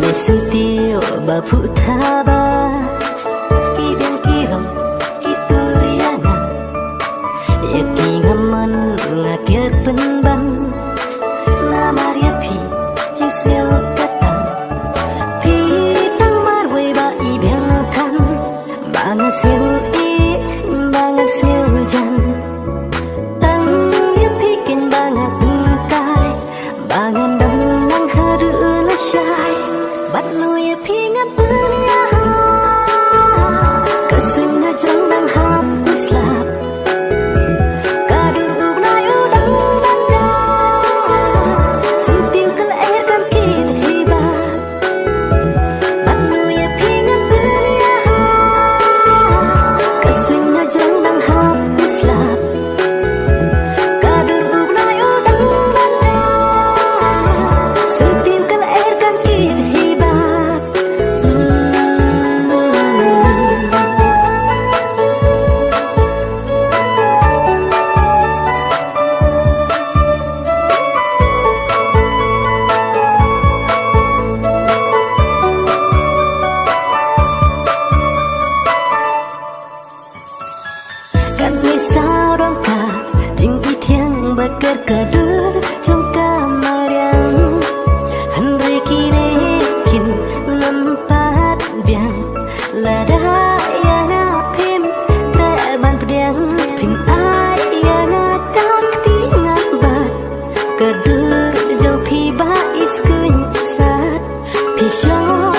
Sentio bapu thaba Kibang kirong kituriana Yaking haman ngakir penban Namaria pi jisel kata Pi tang marwe ba ibiangkan Bangas sil bangas sil jan Tang yapikin bangat tungkai Bangan dang nang hadu lasyai Bắt nuôi pingat belia Kesengah jang hap uslap Kadu ubnai udang banda Sutiu kelairkan kid hebat Bắt nuôi pingat belia Kesengah jang hap uslap Kadu ubnai udang banda Sutiu kelairkan kid hebat sao đón cả chính ý thiêng bật cất cờ đưa trong kamar yang henry kini kin lempat biang lada yang apim teban pedang pin ai yang akan ketingat bat kedur jauh pi bais kunyat pisau